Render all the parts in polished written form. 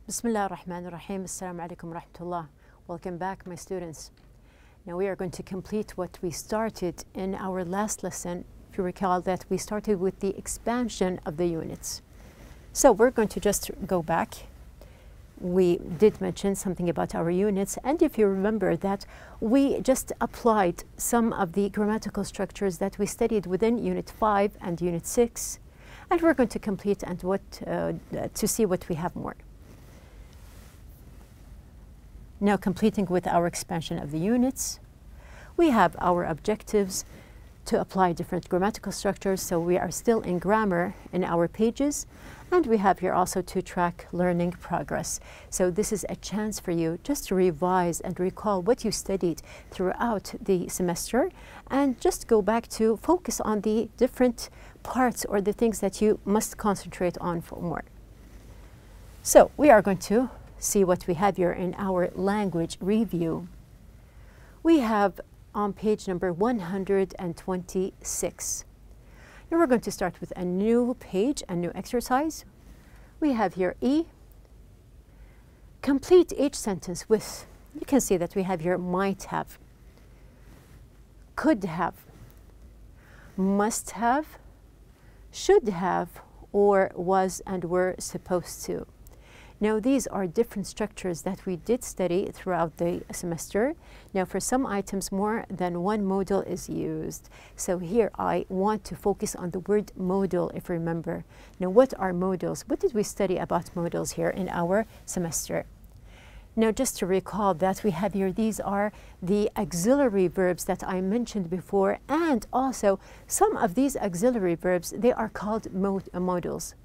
Bismillah ar-Rahman ar-Rahim. Assalamu alaikum wa rahmatullah. Welcome back, my students. Now we are going to complete what we started in our last lesson. If you recall that we started with the expansion of the units. So we're going to just go back. We did mention something about our units, and if you remember that we just applied some of the grammatical structures that we studied within Unit 5 and Unit 6, and we're going to complete and to see what we have more. Now, completing with our expansion of the units, we have our objectives to apply different grammatical structures. So we are still in grammar in our pages, and we have here also to track learning progress. So this is a chance for you just to revise and recall what you studied throughout the semester, and just go back to focus on the different parts or the things that you must concentrate on for more. So we are going to see what we have here in our language review. We have on page number 126. Now we're going to start with a new page, a new exercise. We have here E. Complete each sentence with, you can see that we have here might have, could have, must have, should have, or was and were supposed to. Now, these are different structures that we did study throughout the semester. Now, for some items, more than one modal is used. So here, I want to focus on the word modal, if you remember. Now, what are modals? What did we study about modals here in our semester? Now, just to recall that we have here, these are the auxiliary verbs that I mentioned before, and also some of these auxiliary verbs, they are called modals.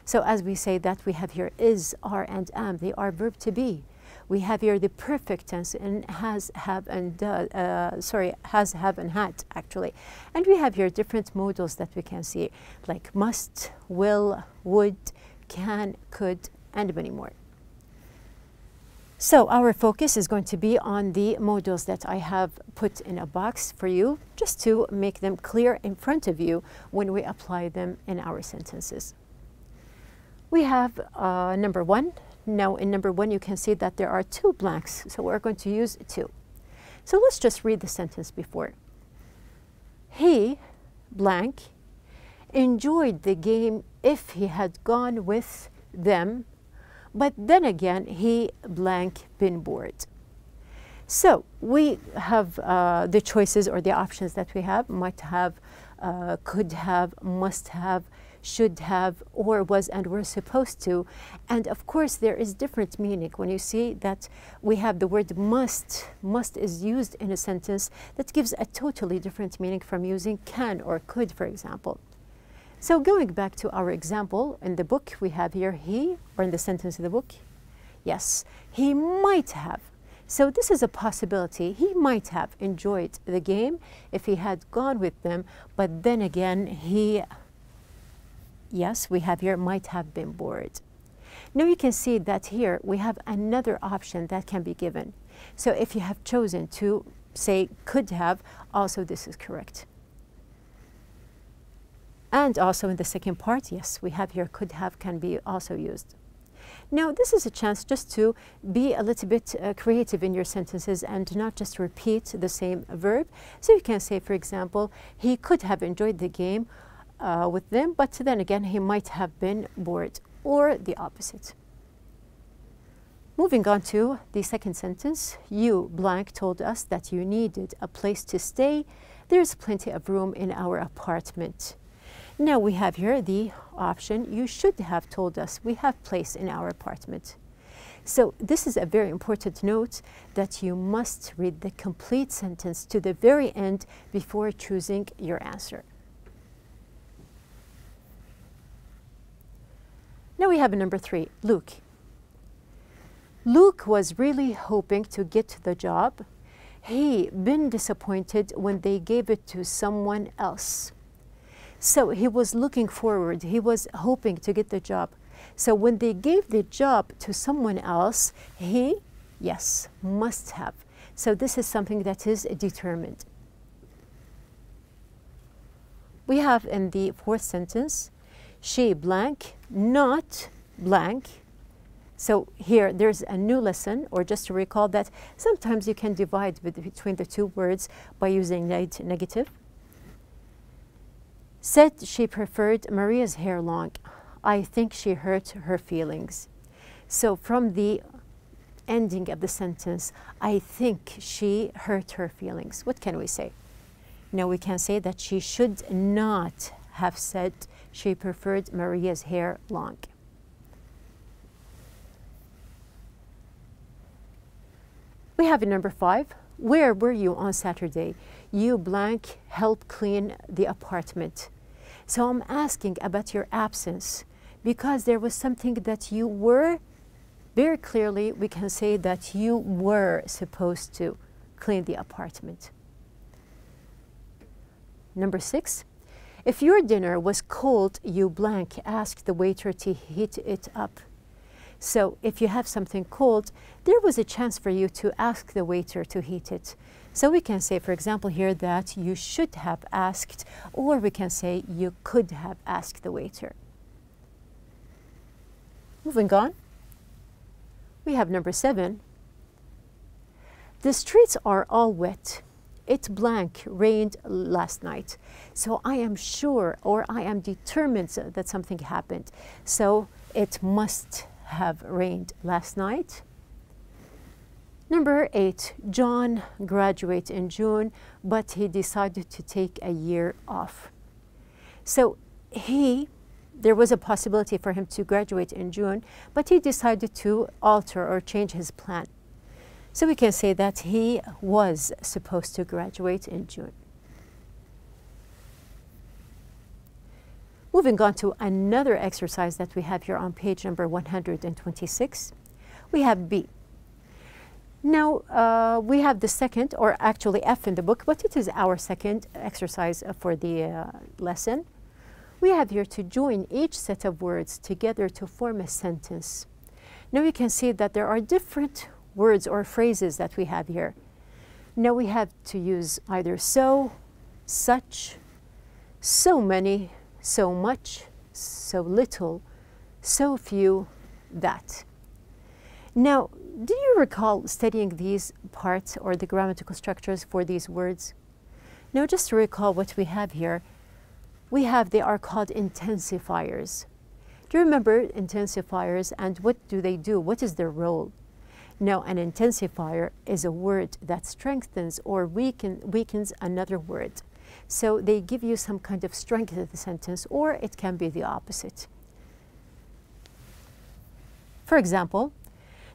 So as we say that we have here is, are, and am, they are verb to be. We have here the perfect tense in has, have, and has, have, and had, actually. And we have here different modals that we can see, like must, will, would, can, could, and many more. So our focus is going to be on the modals that I have put in a box for you, just to make them clear in front of you when we apply them in our sentences. We have number 1. Now in number 1 you can see that there are 2 blanks, so we're going to use 2. So let's just read the sentence before. He, blank, enjoyed the game if he had gone with them, but then again he, blank, been bored. So we have the choices or the options that we have: might have, could have, must have, should have, or was and were supposed to. And of course there is different meaning when you see that we have the word must. Must is used in a sentence that gives a totally different meaning from using can or could, for example. So going back to our example in the book, we have here he, or in the sentence in the book, yes, he might have. So this is a possibility. He might have enjoyed the game if he had gone with them, but then again he, yes, we have here might have been bored. Now you can see that here we have another option that can be given. So if you have chosen to say could have, also this is correct. And also in the second part, yes, we have here could have can be also used. Now this is a chance just to be a little bit creative in your sentences and not just repeat the same verb. So you can say, for example, he could have enjoyed the game with them, but then again he might have been bored, or the opposite. Moving on to the second sentence, you, blank, told us that you needed a place to stay. There's plenty of room in our apartment. Now we have here the option, you should have told us we have place in our apartment. So this is a very important note, that you must read the complete sentence to the very end before choosing your answer. Now we have number 3, Luke. Luke was really hoping to get the job. He been disappointed when they gave it to someone else. So he was looking forward, he was hoping to get the job. So when they gave the job to someone else, he, yes, must have. So this is something that is determined. We have in the fourth sentence, she, blank, not blank, So here, there's a new lesson, or just to recall that sometimes you can divide between the two words by using negative. Said she preferred Maria's hair long. I think she hurt her feelings. So from the ending of the sentence, I think she hurt her feelings. What can we say? Now we can say that she should not have said she preferred Maria's hair long. We have number 5. Where were you on Saturday? You blank help clean the apartment. So I'm asking about your absence because there was something that you were. Very clearly, we can say that you were supposed to clean the apartment. Number 6. If your dinner was cold, you blank ask the waiter to heat it up. So if you have something cold, there was a chance for you to ask the waiter to heat it. So we can say, for example, here that you should have asked, or we can say you could have asked the waiter. Moving on, we have number 7. The streets are all wet. It blank rained last night. So I am sure, or I am determined that something happened. So it must have rained last night. Number 8, John graduated in June, but he decided to take a year off. So there was a possibility for him to graduate in June, but he decided to alter or change his plan. So we can say that he was supposed to graduate in June. Moving on to another exercise that we have here on page number 126, we have B. Now, we have the second, or actually F in the book, but it is our second exercise for the lesson. We have here to join each set of words together to form a sentence. Now, you can see that there are different words or phrases that we have here. Now, we have to use either so, such, so many, so much, so little, so few, that. Now, do you recall studying these parts or the grammatical structures for these words? Now, just to recall what we have here, they are called intensifiers. Do you remember intensifiers and what do they do? What is their role? Now, an intensifier is a word that strengthens or weakens another word. So they give you some kind of strength to the sentence, or it can be the opposite. For example,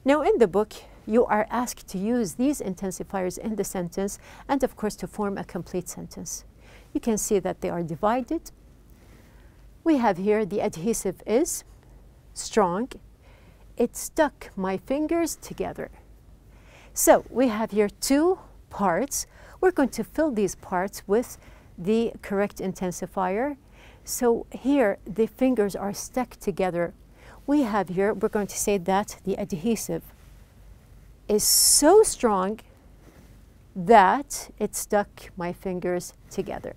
now in the book, you are asked to use these intensifiers in the sentence and, of course, to form a complete sentence. You can see that they are divided. We have here the adhesive is strong. It stuck my fingers together. So we have here 2 parts. We're going to fill these parts with the correct intensifier. So here the fingers are stuck together. We have here, we're going to say that the adhesive is so strong that it stuck my fingers together.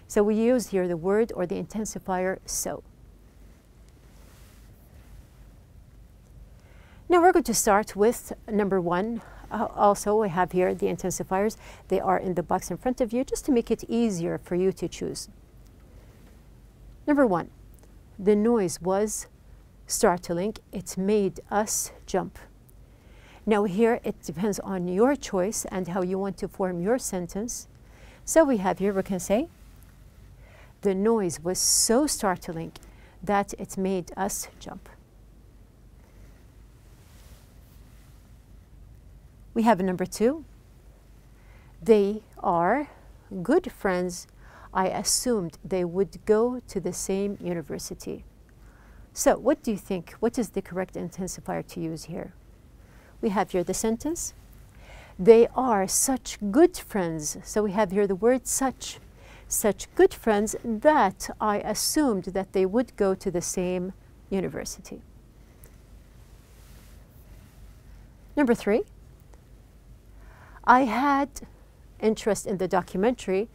So we use here the word or the intensifier so. Now we're going to start with number 1. Also, we have here the intensifiers. They are in the box in front of you just to make it easier for you to choose. Number 1, the noise was startling. It made us jump. Now here it depends on your choice and how you want to form your sentence. So we have here, we can say, the noise was so startling that it made us jump. We have number 2. They are good friends. I assumed they would go to the same university. So what do you think? What is the correct intensifier to use here? We have here the sentence. They are such good friends. So we have here the word such. Such good friends that I assumed that they would go to the same university. Number 3. I had interest in the documentary.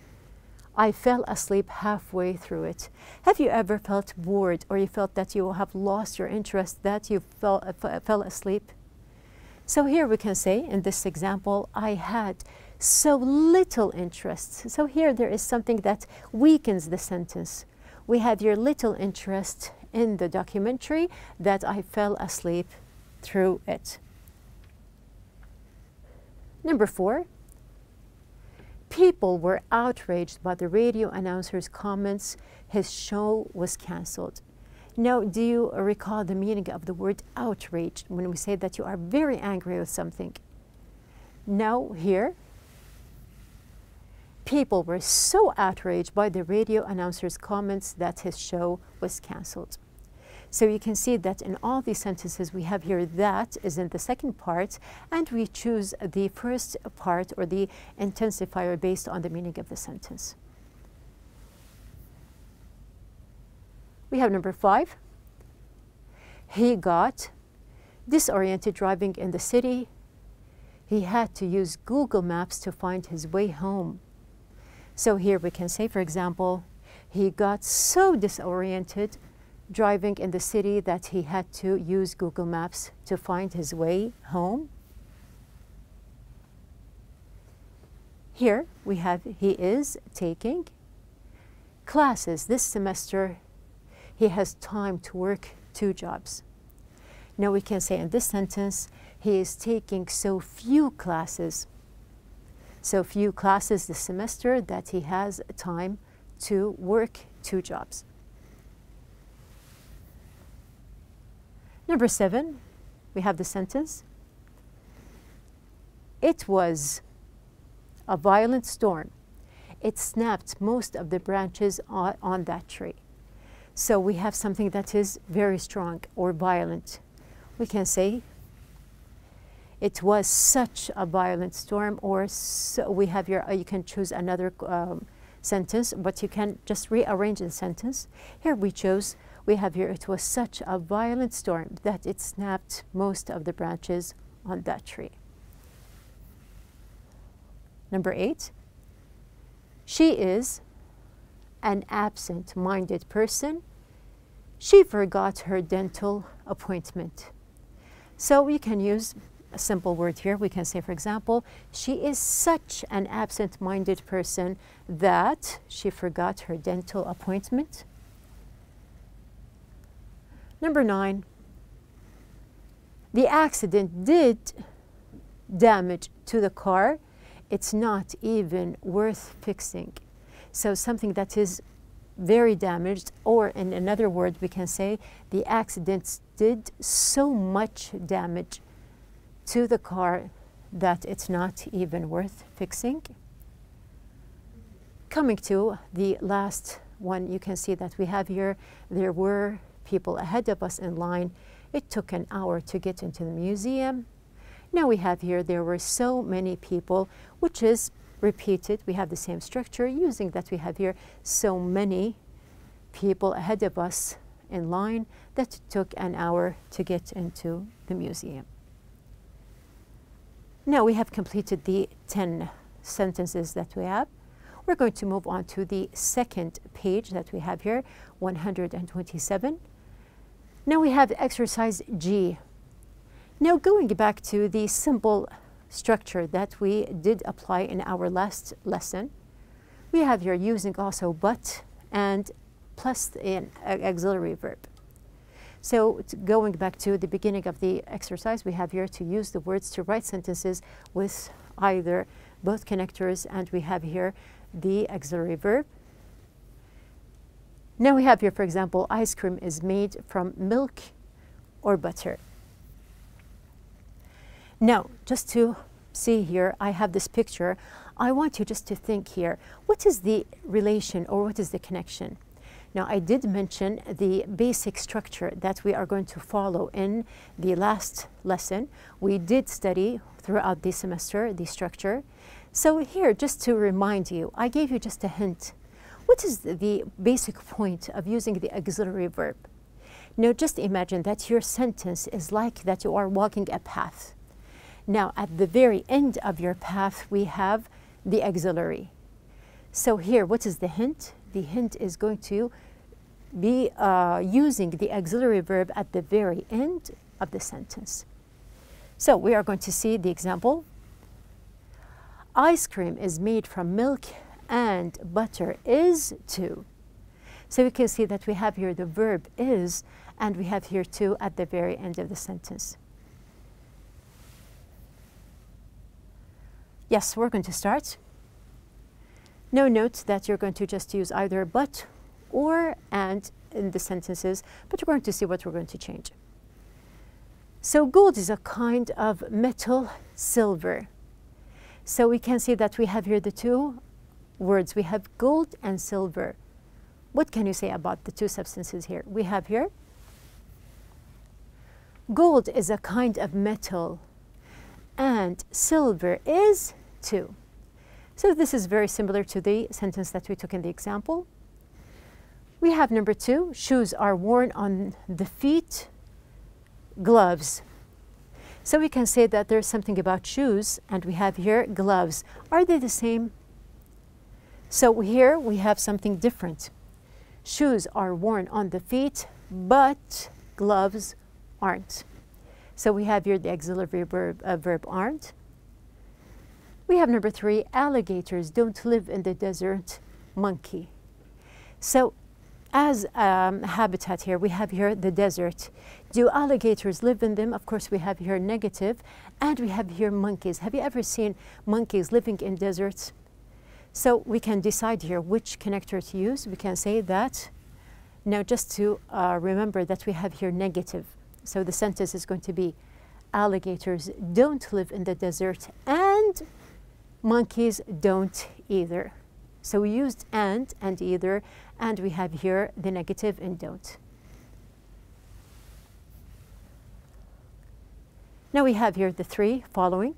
I fell asleep halfway through it. Have you ever felt bored, or you felt that you have lost your interest, that you fell asleep? So here we can say, in this example, I had so little interest. So here there is something that weakens the sentence. We had your little interest in the documentary, that I fell asleep through it. Number 4. People were outraged by the radio announcer's comments. His show was cancelled. Now, do you recall the meaning of the word outraged when we say that you are very angry with something? Now, here, people were so outraged by the radio announcer's comments that his show was cancelled. So you can see that in all these sentences we have here that is in the second part, and we choose the first part or the intensifier based on the meaning of the sentence. We have number 5. He got disoriented driving in the city. He had to use Google Maps to find his way home. So here we can say, for example, he got so disoriented driving in the city that he had to use Google Maps to find his way home. Here we have he is taking classes this semester. He has time to work 2 jobs. Now we can say in this sentence, he is taking so few classes. So few classes this semester that he has time to work 2 jobs. Number 7, we have the sentence. It was a violent storm. It snapped most of the branches on that tree. So we have something that is very strong or violent. We can say it was such a violent storm, or so we have your, you can choose another sentence, but you can just rearrange the sentence. Here we have here, it was such a violent storm that it snapped most of the branches on that tree. Number 8, she is an absent-minded person. She forgot her dental appointment. So we can use a simple word here. We can say, for example, she is such an absent-minded person that she forgot her dental appointment. Number 9, the accident did damage to the car. It's not even worth fixing. So something that is very damaged, or in another word we can say the accident did so much damage to the car that it's not even worth fixing. Coming to the last one, you can see that we have here, there were people ahead of us in line. It took an hour to get into the museum. Now we have here, there were so many people, which is repeated. We have the same structure using that we have here so many people ahead of us in line that it took an hour to get into the museum. Now we have completed the 10 sentences that we have. We're going to move on to the second page that we have here, 127. Now we have exercise G. Now going back to the simple structure that we did apply in our last lesson, we have here using also but and plus an auxiliary verb. So going back to the beginning of the exercise, we have here to use the words to write sentences with either both connectors, and we have here the auxiliary verb. Now we have here, for example, ice cream is made from milk or butter. Now, just to see here, I have this picture. I want you just to think here, what is the relation or what is the connection? Now, I did mention the basic structure that we are going to follow in the last lesson. We did study throughout the semester the structure. So here, just to remind you, I gave you just a hint. What is the basic point of using the auxiliary verb? Now, just imagine that your sentence is like that you are walking a path. Now, at the very end of your path, we have the auxiliary. So here, what is the hint? The hint is going to be using the auxiliary verb at the very end of the sentence. So we are going to see the example. Ice cream is made from milk and butter is too. So we can see that we have here the verb is, and we have here too at the very end of the sentence. Yes, we're going to start. Now note that you're going to just use either but or and in the sentences, but we're going to see what we're going to change. So gold is a kind of metal, silver. So we can see that we have here the two words. We have gold and silver. What can you say about the two substances here? We have here gold is a kind of metal and silver is too. So this is very similar to the sentence that we took in the example. We have number 2, shoes are worn on the feet, gloves. So we can say that there's something about shoes, and we have here gloves. Are they the same? So here we have something different. Shoes are worn on the feet, but gloves aren't. So we have here the auxiliary verb aren't. We have number 3, alligators don't live in the desert, monkey. So as habitat here, we have here the desert. Do alligators live in them? Of course, we have here negative, and we have here monkeys. Have you ever seen monkeys living in deserts? So we can decide here which connector to use. We can say that. Now just to remember that we have here negative. So the sentence is going to be alligators don't live in the desert and monkeys don't either. So we used and either, and we have here the negative in don't. Now we have here the 3 following.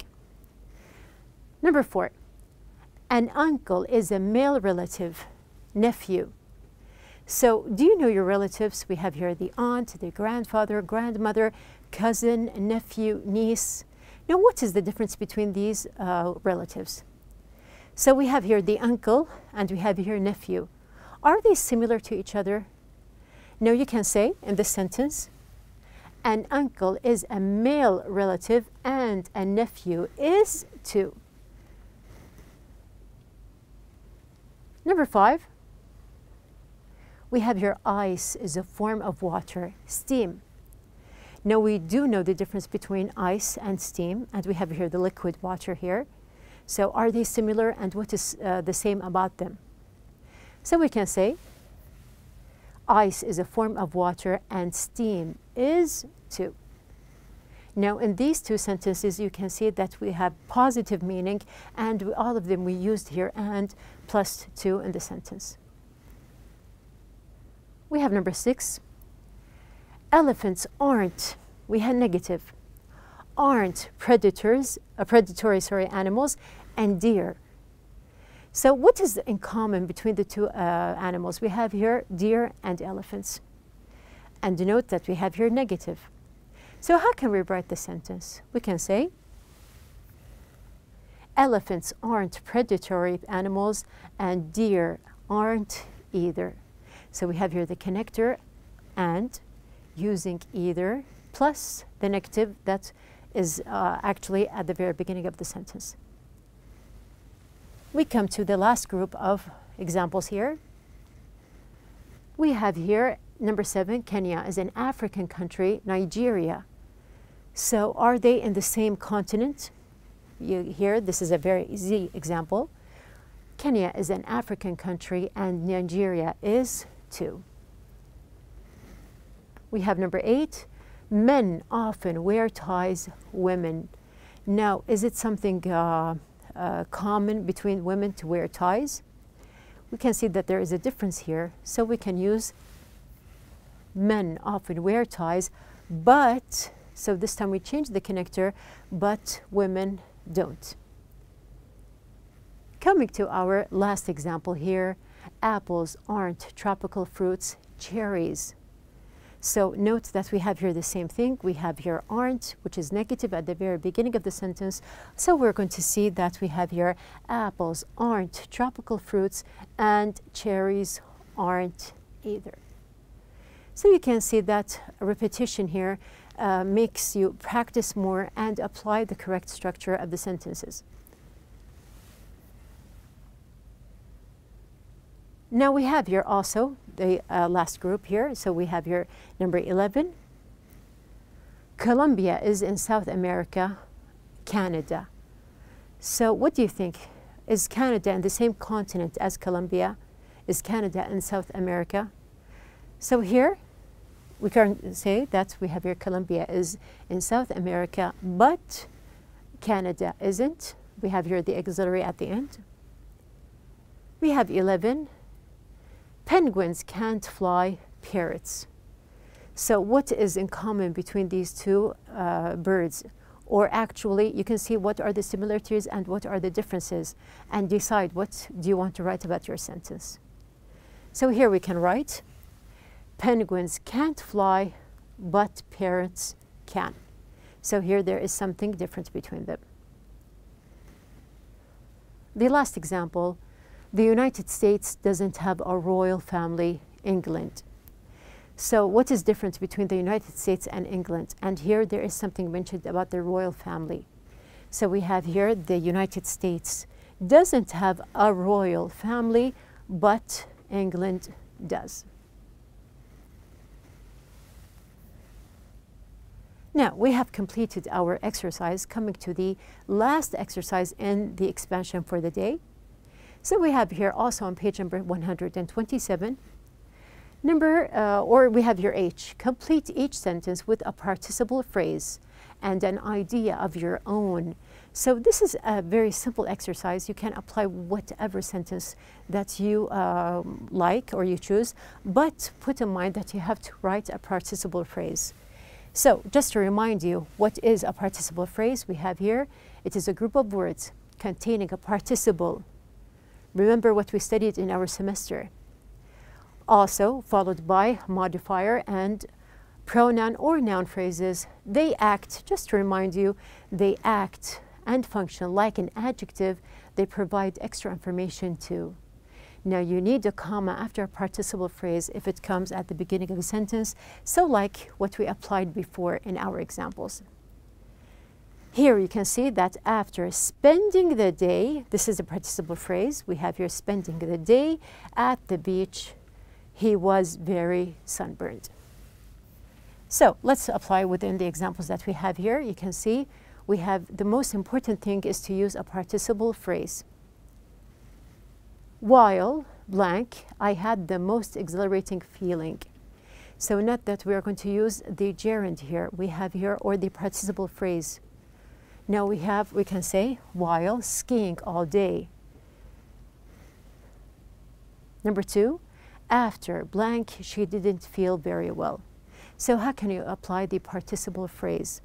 Number 4, an uncle is a male relative, nephew. So do you know your relatives? We have here the aunt, the grandfather, grandmother, cousin, nephew, niece. Now what is the difference between these relatives? So we have here the uncle and we have here nephew. Are they similar to each other? Now you can say in this sentence, an uncle is a male relative and a nephew is too. Number 5, we have here ice is a form of water, steam. Now we do know the difference between ice and steam, and we have here the liquid water here. So are they similar, and what is the same about them? So we can say ice is a form of water and steam is too. Now in these two sentences you can see that we have positive meaning, and all of them we used here and plus 2 in the sentence. We have number 6. Elephants aren't, we had negative, aren't predatory animals, and deer. So what is in common between the two animals? We have here deer and elephants. And note that we have here negative. So how can we write the sentence? We can say, elephants aren't predatory animals and deer aren't either. So we have here the connector and using either plus the negative that is actually at the very beginning of the sentence. We come to the last group of examples here. We have here number 7, Kenya is an African country, Nigeria. So are they in the same continent? Here, this is a very easy example. Kenya is an African country and Nigeria is too. We have number 8, men often wear ties, women. Now, is it something common between women to wear ties? We can see that there is a difference here, so we can use men often wear ties, but, so this time we change the connector, but women don't. Coming to our last example here, apples aren't tropical fruits, cherries. So note that we have here the same thing. We have here aren't, which is negative at the very beginning of the sentence. So we're going to see that we have here apples aren't tropical fruits and cherries aren't either. So you can see that repetition here makes you practice more and apply the correct structure of the sentences. Now we have here also the last group here. So we have here number 11. Colombia is in South America, Canada. So what do you think? Is Canada in the same continent as Colombia? Is Canada in South America? So here we can say that we have here Colombia is in South America, but Canada isn't. We have here the auxiliary at the end. We have 11. Penguins can't fly, parrots. So what is in common between these two birds? Or actually, you can see what are the similarities and what are the differences and decide what do you want to write about your sentence. So here we can write, penguins can't fly, but parrots can. So here there is something different between them. The last example, the United States doesn't have a royal family, England. So what is different between the United States and England? And here there is something mentioned about the royal family. So we have here the United States doesn't have a royal family, but England does. Now we have completed our exercise, coming to the last exercise in the expansion for the day. So we have here also on page number 127, or we have your H. Complete each sentence with a participle phrase and an idea of your own. So this is a very simple exercise. You can apply whatever sentence that you like or you choose, but put in mind that you have to write a participle phrase. So just to remind you, what is a participle phrase? We have here, it is a group of words containing a participle. Remember what we studied in our semester. Also followed by modifier and pronoun or noun phrases. They act, just to remind you, they act and function like an adjective. They provide extra information too. Now you need a comma after a participle phrase if it comes at the beginning of a sentence, so like what we applied before in our examples. Here you can see that after spending the day, this is a participle phrase, we have here spending the day at the beach, he was very sunburned. So let's apply within the examples that we have here. You can see we have the most important thing is to use a participle phrase. While blank, I had the most exhilarating feeling. So not that we are going to use the gerund here. We have here or the participle phrase. Now we can say while skiing all day. Number 2, after blank, she didn't feel very well. So how can you apply the participle phrase?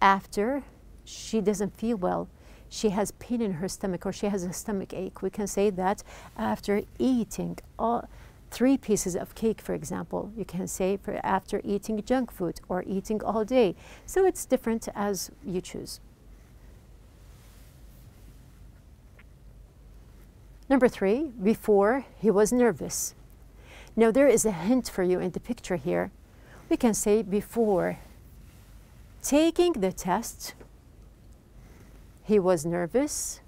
After she doesn't feel well, she has pain in her stomach or she has a stomach ache. We can say that after eating 3 pieces of cake, for example. You can say after eating junk food or eating all day. So it's different as you choose. Number 3, before he was nervous. Now there is a hint for you in the picture here. We can say before taking the test, he was nervous,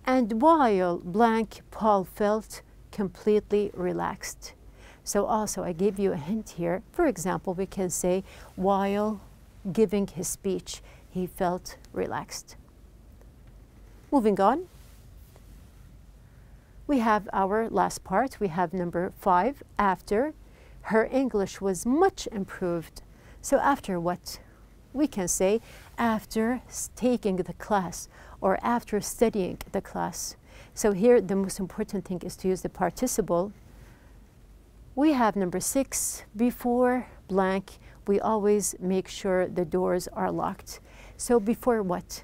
and while blank, Paul felt completely relaxed. So also I gave you a hint here. For example, we can say while giving his speech, he felt relaxed. Moving on. We have our last part. We have number 5, after. Her English was much improved. So after what? We can say after taking the class or after studying the class. So here the most important thing is to use the participle. We have number 6, before blank, we always make sure the doors are locked. So before what?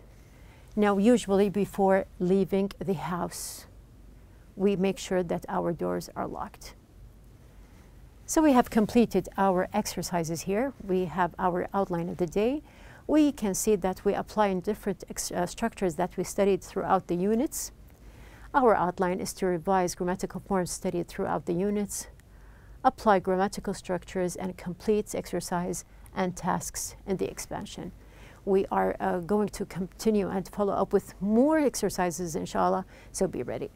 Now usually before leaving the house, we make sure that our doors are locked. So we have completed our exercises here. We have our outline of the day. We can see that we apply in different structures that we studied throughout the units. Our outline is to revise grammatical forms studied throughout the units, apply grammatical structures, and complete exercise and tasks in the expansion. We are going to continue and follow up with more exercises, inshallah, so be ready.